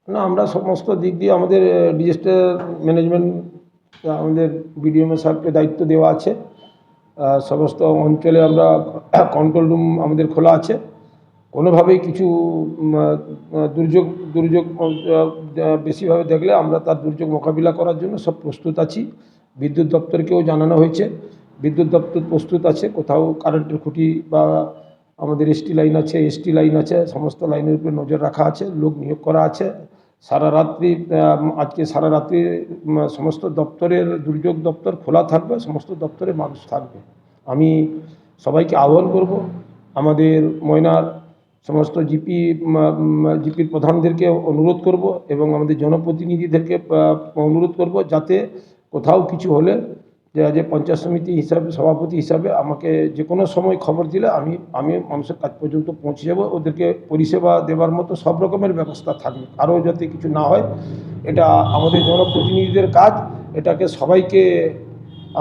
না, আমরা সমস্ত দিক দিয়ে আমাদের ডিজাস্টার ম্যানেজমেন্ট আমাদের বিডিএমও সাহেবকে দায়িত্ব দেওয়া আছে। সমস্ত অঞ্চলে আমরা কন্ট্রোল রুম আমাদের খোলা আছে। কোনোভাবেই কিছু দুর্যোগ বেশিভাবে দেখলে আমরা তার দুর্যোগ মোকাবিলা করার জন্য সব প্রস্তুত আছি। বিদ্যুৎ দপ্তরকেও জানানো হয়েছে, বিদ্যুৎ দপ্তর প্রস্তুত আছে। কোথাও কারেন্টের খুঁটি বা আমাদের এসটি লাইন আছে, এসটি লাইন আছে, সমস্ত লাইনের উপরে নজর রাখা আছে, লোক নিয়োগ করা আছে। সারা রাত্রি আজকে সারা রাত্রি সমস্ত দপ্তরের দুর্যোগ দপ্তর খোলা থাকবে, সমস্ত দপ্তরে মানুষ থাকবে। আমি সবাইকে আহ্বান করব, আমাদের ময়নার সমস্ত জিপির প্রধানদেরকে অনুরোধ করব এবং আমাদের জনপ্রতিনিধিদেরকে অনুরোধ করব যাতে কোথাও কিছু হলে যে পঞ্চায়েত সমিতি হিসাবে সভাপতি হিসাবে আমাকে যে কোনো সময় খবর দিলে আমি মানুষের কাছ পর্যন্ত পৌঁছে যাব। ওদেরকে পরিষেবা দেওয়ার মতো সব রকমের ব্যবস্থা থাকবে, কারো যাতে কিছু না হয়। এটা আমাদের জনপ্রতিনিধিদের কাজ। এটাকে সবাইকে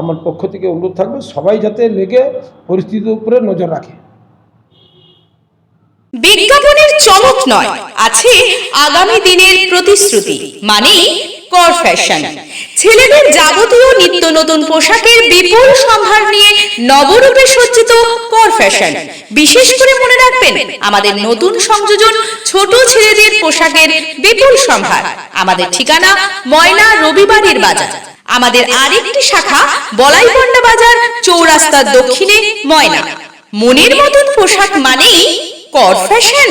আমার পক্ষ থেকে অনুরোধ থাকবে, সবাই যাতে লেগে পরিস্থিতির উপরে নজর রাখে। বিজ্ঞাপনের চমক নয়, আছে আগামী দিনের প্রতিশ্রুতি, মানে কর ফ্যাশন। ছেলেদের যাবতীয় নিত্য নতুন পোশাকের বিপুল সম্ভার নিয়ে নবরূপে সজ্জিত কর ফ্যাশন। বিশেষ করে মনে রাখবেন, আমাদের নতুন সংযোজন ছোট ছেলেদের পোশাকের বিপুল সম্ভার। আমাদের ঠিকানা ময়না রবিবারের বাজার। আমাদের আরেকটি শাখা বলাইপন্ডা বাজার, চৌরাস্তার দক্ষিণে ময়না। মনের মতন পোশাক মানেই কর ফ্যাশন।